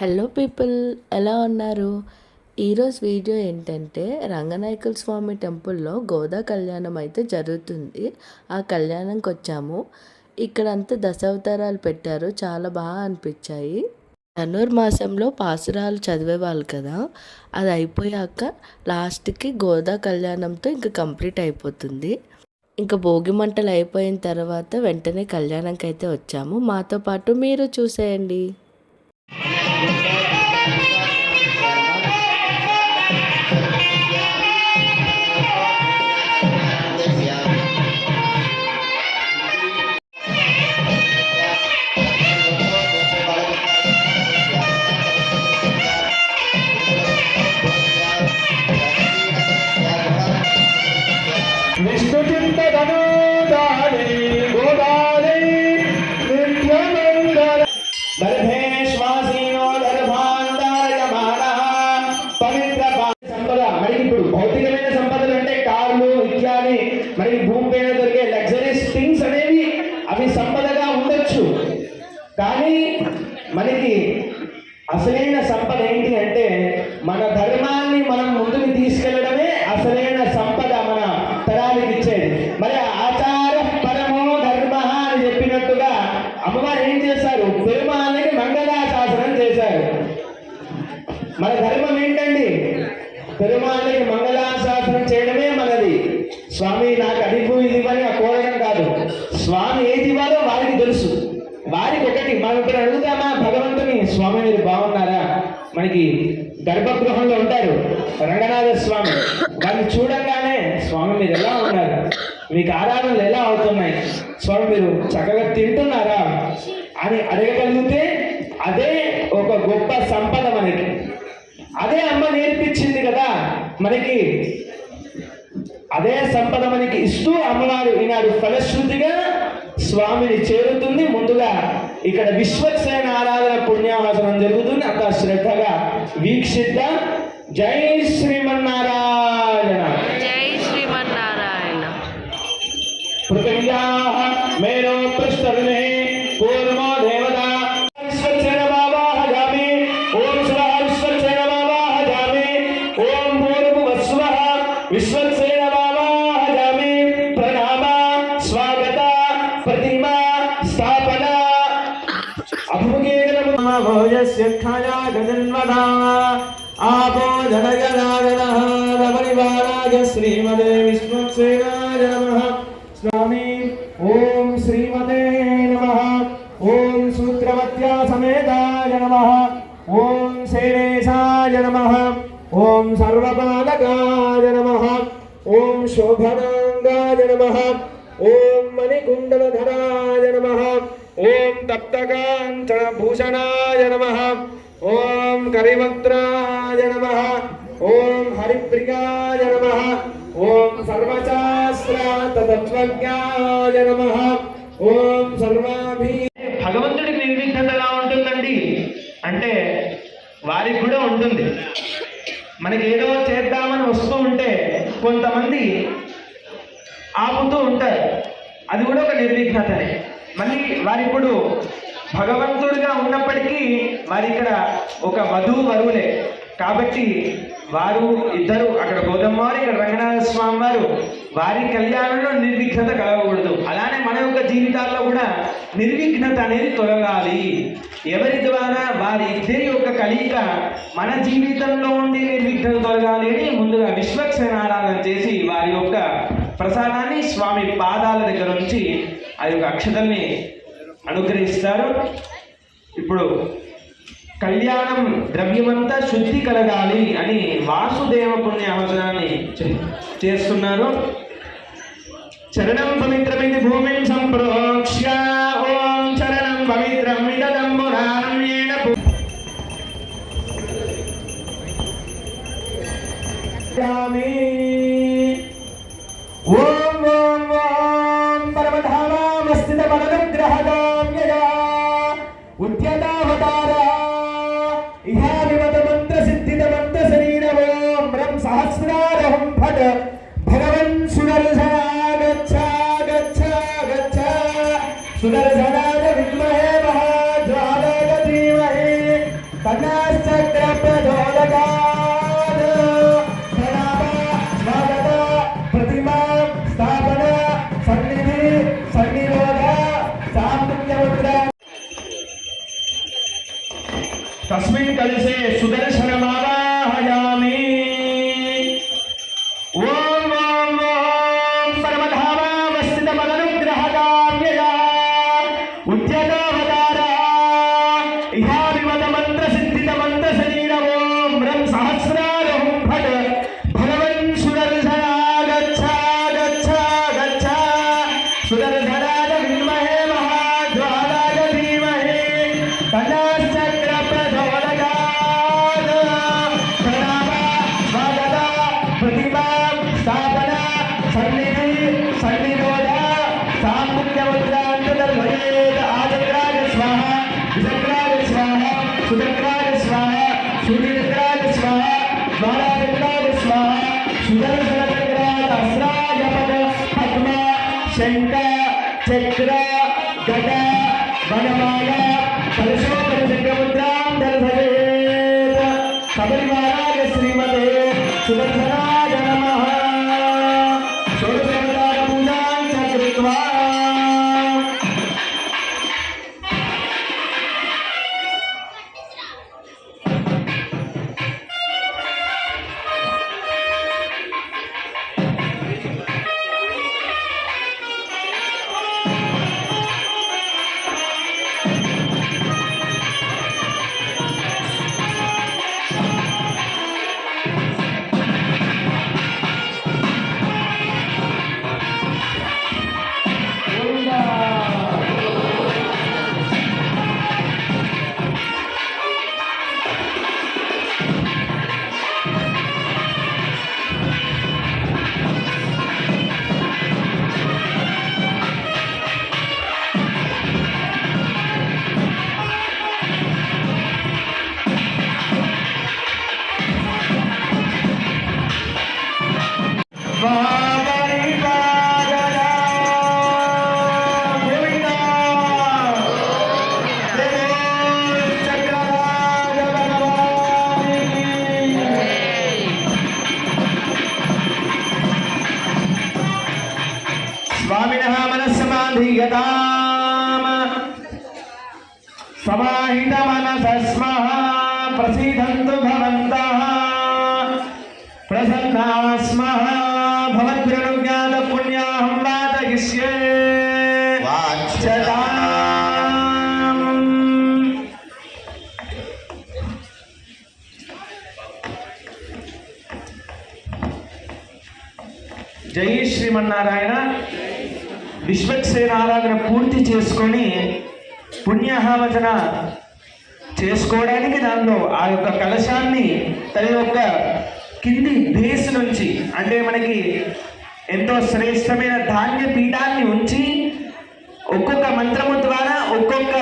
Hello people, ఎలా ఉన్నారు? ఈరోజు వీడియో ఏంటంటే రంగనాయకుల స్వామి టెంపుల్లో గోదా కళ్యాణం అయితే జరుగుతుంది. ఆ కళ్యాణంకి వచ్చాము. ఇక్కడంతా దశావతారాలు పెట్టారు, చాలా బాగా అనిపించాయి. ధనుర్మాసంలో పాసురాలు చదివేవాళ్ళు కదా, అది అయిపోయాక లాస్ట్కి గోదా కళ్యాణంతో ఇంకా కంప్లీట్ అయిపోతుంది. ఇంకా భోగి మంటలు అయిపోయిన తర్వాత వెంటనే కళ్యాణంకి అయితే వచ్చాము. మాతో పాటు మీరు చూసేయండి. భౌతికమైన సంపదలు అంటే కార్లు ఇత్యాది మనకి భూమి పైన దొరికే లగ్జరీస్ థింగ్స్ అనేవి అవి సంపదగా ఉండొచ్చు. కానీ మనకి అసలైన సంపద ఏంటి అంటే మన ధర్మాన్ని మనం ముందుకు తీసుకెళ్లడమే అసలైన సంపద మన తరానికి ఇచ్చేది. మరి ఆచార పరమో ధర్మ అని చెప్పినట్టుగా అమ్మవారు ఏం చేశారు? పెరుమాళ్ళకి మంగళాశాసనం చేశారు. మన ధర్మం ఏంటండి? పెరుమాళ్ళకి మంగళాశాసనం చేయడమే మనది. స్వామి నాకు అది ఇది అని కోరడం కాదు. స్వామి ఏది ఇవ్వాలో వారికి తెలుసు. వారికి ఒకటి మనం ఇక్కడ అడుగుతామా భగవంతుని, స్వామి మీరు బాగున్నారా? మనకి గర్భగృహంలో ఉంటారు రంగనాథ స్వామి. వారిని చూడంగానే స్వామి మీరు ఎలా ఉన్నారు, మీకు ఆరాధనలు ఎలా అవుతున్నాయి, స్వామి మీరు చక్కగా తింటున్నారా అని అడగగలిగితే అదే ఒక గొప్ప సంపద మనకి. అదే అమ్మ నేర్పించింది కదా మనకి. అదే సంపద మనకి ఇస్తూ అమ్మవారు ఈనాడు ఫలశ్రుతిగా స్వామిని చేరుతుంది. ముందుగా ఇక్కడ విశ్వక్సేన ఆరాధన పుణ్యావసనం జరుగుతుంది. అంత శ్రద్ధగా వీక్షిద్దాం. జై శ్రీమన్నారాయణ. జై శ్రీమన్నారాయణ. పృథివ్యా మేరో పృష్ఠరునే కూర్మో దేవతా విశ్వక్సేన బావాహజామి. ఓం స్వః విశ్వక్సేన బావాహజామి. ఓం భూర్భువస్వః విశ్వక్సేన బావాహజామి. ప్రణామ స్వాగత ప్రతిమా స్థాపన అభుగేగరమోజస్య ఖాయా గజన్వదా ఆపో జనగణాగణః రమణివారాజ శ్రీమదే విశ్వక్సేనాయ నమః. స్వామి ఓం శ్రీమతే నమః. ఓం సూత్రవత్యా సమేతాయ నమః. ఓం శైలేశాయ నమః. ఓం సర్వపాలకాయ నమః. ఓం శోభనాంగాయ నమః. ఓం మణికుండలధరాయ నమః. ఓం తప్తకాంచనభూషణాయ నమః. ఓం కరివక్త్రాయ నమః. ఓం హరిప్రియాయ నమః. ఓం సర్వశాస్త్రతత్వజ్ఞాయ నమః. ఓం సర్వాభి. భగవంతుడికి నిర్విఘ్నత ఎలా ఉంటుందండి అంటే వారికి కూడా ఉంటుంది. మనకి ఏదో చేద్దామని వస్తూ ఉంటే కొంతమంది ఆపుతూ ఉంటారు, అది కూడా ఒక నిర్విఘ్నతనే. మళ్ళీ వారి ఇప్పుడు భగవంతుడిగా ఉన్నప్పటికీ వారి ఇక్కడ ఒక వధువు వరువులే కాబట్టి వారు ఇద్దరు అక్కడ గోదమ్మవారు, ఇక్కడ రంగనాథ స్వామి వారు, వారి కళ్యాణంలో నిర్విఘ్నత కలగకూడదు. అలానే మన యొక్క జీవితాల్లో కూడా నిర్విఘ్నత అనేది తొలగాలి. ఎవరి ద్వారా వారి ఇద్దరి యొక్క కలయిక మన జీవితంలో ఉండి నిర్విఘ్నత తొలగాలి అని ముందుగా విశ్వక్సేన ఆరాధన చేసి వారి యొక్క ప్రసాదాన్ని స్వామి పాదాల దగ్గర నుంచి ఆ యొక్క అక్షతల్ని అనుగ్రహిస్తారు. ఇప్పుడు కళ్యాణం ద్రవ్యమంతా శుద్ధి కలగాలి అని వాసుదేవ పుణ్య అవసరాన్ని చేస్తున్నారు. చరణం పవిత్రమిది భూమిం సంప్రోక్ష్య. ఓం చరణం పవిత్రం విదదంబురాణ్యేన పూజయామి. ఓం ఓం ఓం పరమధామామస్థితమనుగ్రహదామ్యయా ఉద్యతావతారా ఇహావిమతమంత్ర సిద్ధితమంత్ర శరీరం. ఓం బ్రహ్మ సహస్రారహం ఫట్ భగవన్ సుదర్శనా గచ్చ గచ్చ గచ్చ. సుదర్శనాయ విద్మహే మహాజ్వాలాయ ధీమహి కన్యాచక్ర ప్రచోదకాత్ ప్రణామ స్వాగత ప్రతిమా స్థాపన సన్నిధి సన్నిరోధ సాముద్ర తస్మిన్ కలిసే సుదర్శనమావాహయామి. ఓం ఓం ఓం పరమధామావస్థితమదనుగ్రహకామ్యయా ఉద్యతావతార ఇహావిమత మంత్ర సిద్ధిత మంత్ర శరీర ఓం బ్రహ్మ సహస్రారహం భట్ భగవన్ సుదర్శనా గచ్చ గచ్చ గచ్చ సుదర్శనాయ విద్మహే మహాజ్వాలాయ ధీమహి కన్యాచక్ర ప్రచోదకాత్ ప్రణామ స్వాగత ప్రతిమా స్థాపన సన్నిధి సన్నిరోధ సాముద్రముద్రాంతర్భయేత్ ఆచక్రాయ స్వాహ విచక్రాయ స్వాహ సుచక్రాయ స్వాహ సూర్యచక్రాయ స్వాహ ద్వారాచక్రాయ స్వాహ సుదర్శనచక్రాయ అస్రాయ పద పద్మ శంఖ చక్ర గద వనమాల కలశోపర చక్రముద్రాం దర్శయేత్ సబరివారాయ శ్రీమతే సుదర్శనాయ నమః. షోడశోపచార పూజాం చ కృత్వా स्वामिनः मनस्समाधीयताम् समाहितमनसः स्मः प्रसीदन्तु भवन्तः प्रसन्नाः स्मः भवद्भिरनुज्ञातपुण्याहं वादयिष्ये वाच्यताम्. జై శ్రీమన్నారాయణ. విశ్వక్సేన ఆరాధన పూర్తి చేసుకొని పుణ్యాహవచన చేసుకోవడానికి దానిలో ఆ యొక్క కలశాన్ని తన యొక్క కింది బేస్ నుంచి అంటే మనకి ఎంతో శ్రేష్టమైన ధాన్య పీఠాన్ని ఉంచి ఒక్కొక్క మంత్రము ద్వారా ఒక్కొక్క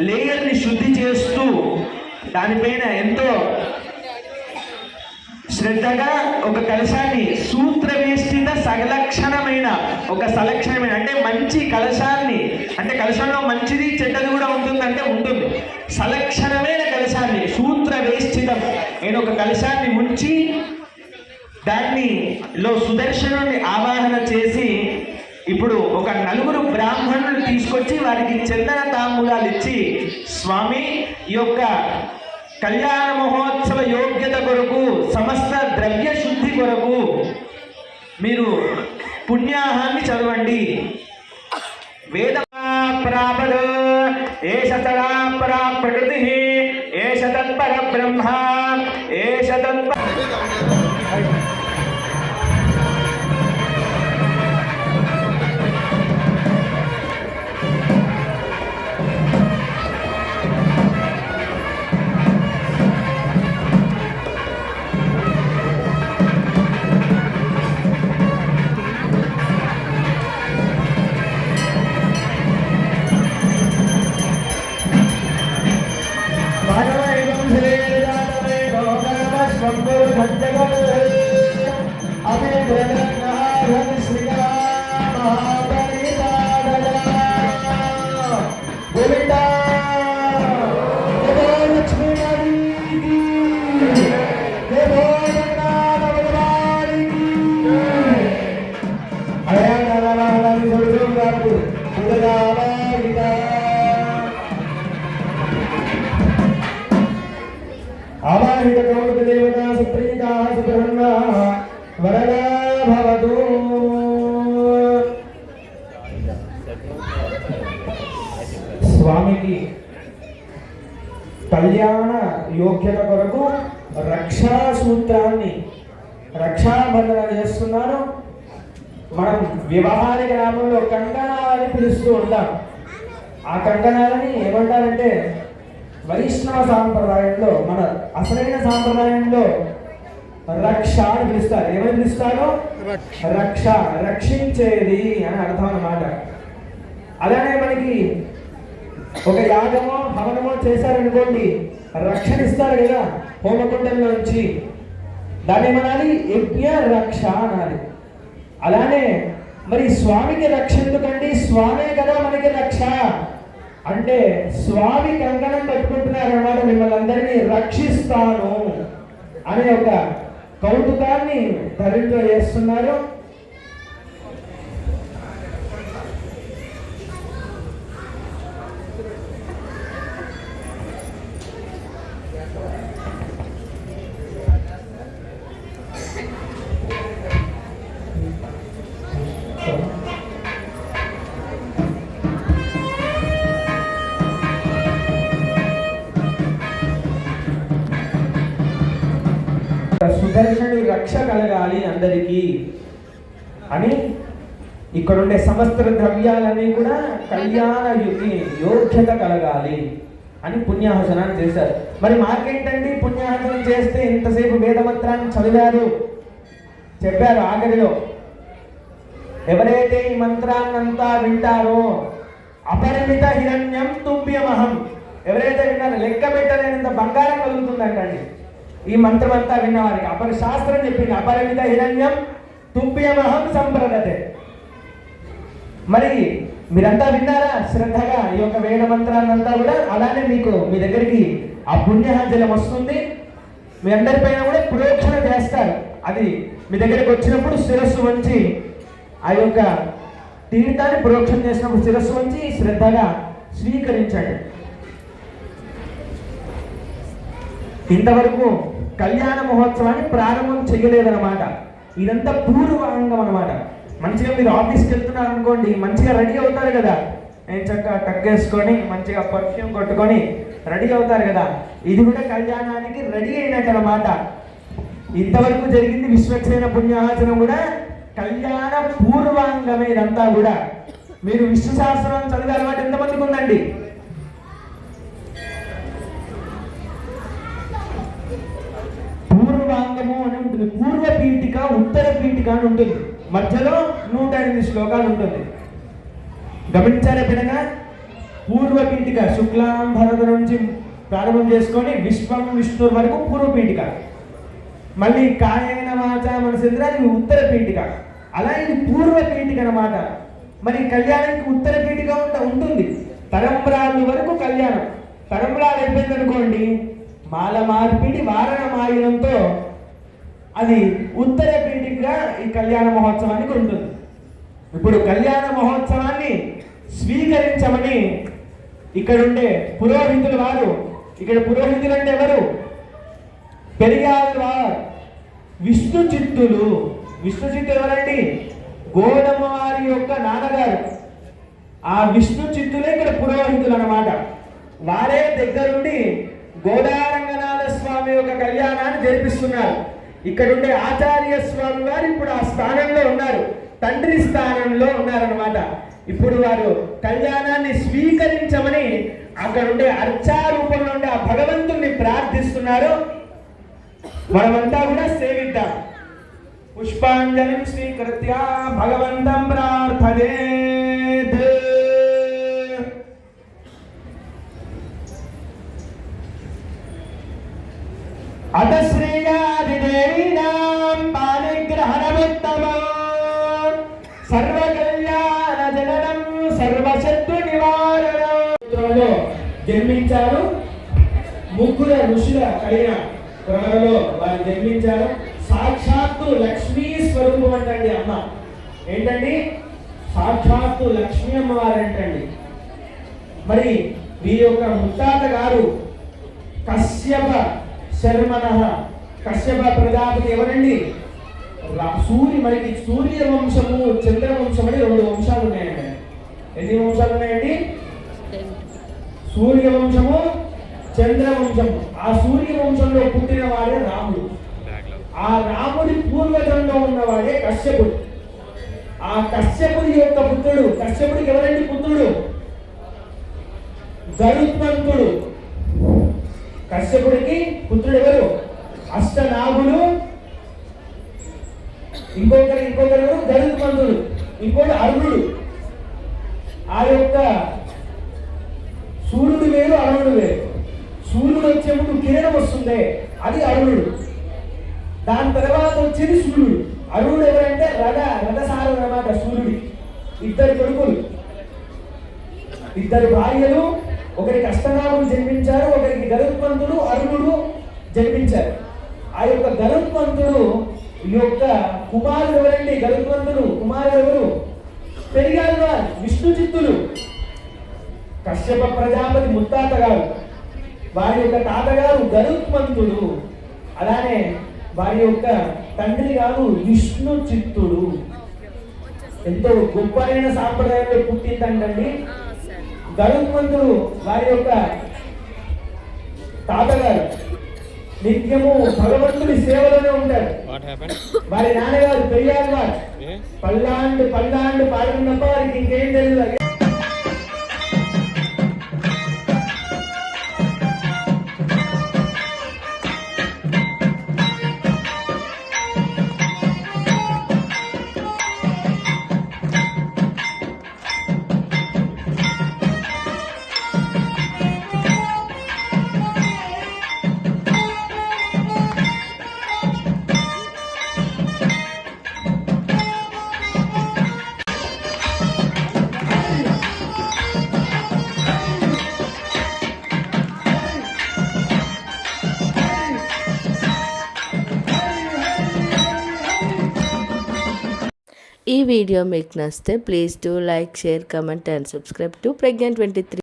లేయర్ని శుద్ధి చేస్తూ దానిపైన ఎంతో శ్రద్ధగా ఒక కలశాన్ని సూత్రవేష్టిత సలక్షణమైన ఒక సలక్షణమైన అంటే మంచి కలశాన్ని అంటే కలశంలో మంచిది చెడ్డది కూడా ఉంటుందంటే ఉంటుంది. సలక్షణమైన కలశాన్ని సూత్రవేష్టితం నేను ఒక కలశాన్ని ఉంచి దానిలో సుదర్శనుని ఆవాహన చేసి ఇప్పుడు ఒక నలుగురు బ్రాహ్మణులు తీసుకొచ్చి వారికి చందన తాంబూలాలు ఇచ్చి స్వామి ఈ యొక్క కళ్యాణ మహోత్సవ యోగ్యత కొరకు సమస్త ద్రవ్య శుద్ధి కొరకు మీరు పుణ్యాహాన్ని చదవండి. వేద ప్రాపద ఏష తదా పరా ప్రకృతి ఏష తత్పర బ్రహ్మ ఏష తత్పర లక్ష్మీ ఆవాహిత కౌముక దేవతా సుప్రీతా సుబ్రహ్మణ వరదా భవతు. స్వామికి కళ్యాణ యోగ్యత కొరకు రక్షా సూత్రాన్ని రక్షాబంధన చేస్తున్నారు. మనం వ్యవహారిక నామంలో కంకణాలని పిలుస్తూ ఉంటాం. ఆ కంకణాలని ఏమంటారంటే వైష్ణవ సాంప్రదాయంలో, మన అసలైన సాంప్రదాయంలో రక్ష అని పిలుస్తారు. ఏమని పిలుస్తారు? రక్ష, రక్షించేది అని అర్థం అన్నమాట. అలానే మనకి ఒక యాగమో హవనమో చేశారనుకోండి, రక్షణ ఇస్తారు కదా హోమకుండంలోంచి, దాన్ని ఏమనాలి? యజ్ఞ రక్ష అనాలి. అలానే మరి స్వామికి రక్ష ఎందుకండి? స్వామే కదా మనకి రక్ష అంటే స్వామి కంకణం పెట్టుకుంటున్నారు అన్నమాట. మిమ్మల్ని అందరినీ రక్షిస్తాను అనే ఒక కౌతుకాన్ని ధరింపజేస్తున్నారు. సుదర్శనుడి రక్ష కలగాలి అందరికీ అని ఇక్కడ ఉండే సమస్త ద్రవ్యాలన్నీ కూడా కళ్యాణ యోగ్యత కలగాలి అని పుణ్యాహసనాన్ని చేశారు. మరి మాకేంటండి పుణ్యాహసనం చేస్తే ఇంతసేపు వేదమంత్రాన్ని చదివారు, చెప్పారు. ఆఖరిలో ఎవరైతే ఈ మంత్రాన్నంతా వింటారో అపరిమిత హిరణ్యం తుభ్యమహం, ఎవరైతే విన్నారో లెక్క పెట్టలేనంత బంగారం కలుగుతుందంటండి ఈ మంత్రం అంతా విన్నవారికి. అపరి శాస్త్రం చెప్పింది అపరిమిత హిరణ్యం తుభ్యమహం సంప్రదతే. మరి మీరంతా విన్నారా శ్రద్ధగా ఈ యొక్క వేద మంత్రాన్నంతా కూడా? అలానే మీకు మీ దగ్గరికి ఆ పుణ్యజలం వస్తుంది, మీ అందరిపైన కూడా ప్రోక్షణ చేస్తారు. అది మీ దగ్గరికి వచ్చినప్పుడు శిరస్సు వంచి ఆ యొక్క తీర్థాన్ని ప్రోక్షణ చేసినప్పుడు శిరస్సు వంచి శ్రద్ధగా స్వీకరించండి. ఇంతవరకు కళ్యాణ మహోత్సవాన్ని ప్రారంభం చేయలేదన్నమాట. ఇదంతా పూర్వాంగం అన్నమాట. మంచిగా మీరు ఆఫీస్కి వెళ్తున్నారు అనుకోండి, మంచిగా రెడీ అవుతారు కదా, నేను చక్కగా టక్కేసుకొని మంచిగా పర్ఫ్యూమ్ కొట్టుకొని రెడీ అవుతారు కదా. ఇది కూడా కళ్యాణానికి రెడీ అయినట్టు అన్నమాట. ఇంతవరకు జరిగింది విశ్వక్సేన పుణ్యాహసనం కూడా కళ్యాణ పూర్వాంగమే. ఇదంతా కూడా మీరు విష్ణు సహస్రం చదివే అలవాటు ఎంతమందికి ఉందండి? పూర్వాంగము అని ఉంటుంది. పూర్వ పీఠిక, ఉత్తర పీఠిక అని ఉంటుంది. మధ్యలో 108 శ్లోకాలు ఉంటుంది. గమనించారా ఎప్పుడైనా? పూర్వ పీఠిక శుక్లాం భరత నుంచి ప్రారంభం చేసుకొని విశ్వం విష్ణు వరకు పూర్వ పీఠిక. మళ్ళీ కాయేన వాచా మనసేంద్ర అది ఉత్తర పీఠిక. అలా ఇది పూర్వ పీఠిక అన్నమాట. మరి కళ్యాణానికి ఉత్తర పీఠిక ఉంటుంది. తరంబ్రాలు వరకు కళ్యాణం. తరంబ్రాలు అయిపోయింది అనుకోండి, మాల మార్పిడి వారణ మాయనంతో అది ఉత్తర పీఠికగా ఈ కళ్యాణ మహోత్సవానికి ఉంటుంది. ఇప్పుడు కళ్యాణ మహోత్సవాన్ని స్వీకరించమని ఇక్కడుండే పురోహితుల వారు, ఇక్కడ పురోహితులు అంటే ఎవరు? పెరియాల వారు విష్ణు చిత్తులు. విష్ణు చిత్తులు ఎవరండి? గోడమ్మ వారి యొక్క నాన్నగారు. ఆ విష్ణు చిత్తులే ఇక్కడ పురోహితులు అన్నమాట. వారే దగ్గరుండి గోదారంగనాథ స్వామి యొక్క కళ్యాణాన్ని జరిపిస్తున్నారు. ఇక్కడుండే ఆచార్య స్వామి వారు ఇప్పుడు ఆ స్థానంలో ఉన్నారు, తండ్రి స్థానంలో ఉన్నారన్నమాట. ఇప్పుడు వారు కళ్యాణాన్ని స్వీకరించమని అక్కడుండే అర్చారూపంలో ఉండే ఆ భగవంతుణ్ణి ప్రార్థిస్తున్నారు. మనమంతా కూడా సేవిద్దాం. పుష్పాంజలిం స్వీకృత్య భగవంతం ప్రార్థయేత్. అత శ్రేయాదిదేవీనాం పాణిగ్రహణముత్తమం సర్వకళ్యాణ జననం సర్వశత్రు నివారణం. జన్మించారు. ముగ్గురు ఋషుల కలిగిన క్రమంలో వారు జన్మించారు. సాక్షాత్తు లక్ష్మీ స్వరూపం అంటండి అమ్మ. ఏంటండి? సాక్షాత్తు లక్ష్మీ అమ్మవారు అంటండి. మరి వీరి యొక్క ముత్తాత గారు కశ్యప శర్మణః. కశ్యప ప్రజాపతి ఎవరండి? మనకి సూర్య వంశము, చంద్ర వంశం అని 2 వంశాలు ఉన్నాయండి. ఎన్ని వంశాలు ఉన్నాయండి? సూర్య వంశము, చంద్ర వంశము. ఆ సూర్య వంశంలో పుట్టిన వాడే రాముడు. ఆ రాముడి పూర్వజంలో ఉన్నవాడే కశ్యపుడు. ఆ కశ్యపుడి యొక్క పుత్రుడు, కశ్యపుడికి ఎవరండి పుత్రుడు? గరుత్మంతుడు. కశ్యపుడికి పుత్రుడు ఎవరు? అష్టనాగులు. ఇంకొకరు గరుత్మంతుడు, ఇంకోటి అరుణుడు. ఆ యొక్క సూర్యుడు వేరు, అరుణుడు వేరు. సూర్యుడు వచ్చే ముందు కిరణం వస్తుందే, అది అరుణుడు. దాని తర్వాత వచ్చేది సూర్యుడు. అరుణుడు ఎవరంటే రథసారం అన్నమాట సూర్యుడి. 2 కొడుకులు, 2 భార్యలు. ఒకరికి అష్టనాగులు జన్మించారు, ఒకరికి గరుత్మంతుడు, అరుణుడు జన్మించారు. ఆ యొక్క గరుత్మంతుడు యొక్క కుమారుడు ఎవరండి? గరుత్మంతుడు కుమారుడు ఎవరు? పెరిగారు విష్ణు చిత్తులు. కశ్యప ప్రజాపతి ముత్తాత గారు, వారి యొక్క తాతగారు గరుత్మంతుడు. అలానే వారి యొక్క తండ్రి గారు విష్ణు చిత్తుడు. ఎంతో గొప్పైన సాంప్రదాయంలో పుట్టిందండి గరుత్మంతుడు. వారి యొక్క తాతగారు నిత్యము భగవంతుడి సేవలోనే ఉంటారు. వారి నాన్నగారు పెరియారు వారు పల్లాండు పాడుకున్నప్ప వారికి ఇంకేం తెలియదు. ఈ వీడియో మీకు నచ్చితే please do like, share, comment and subscribe to Pragyan 23.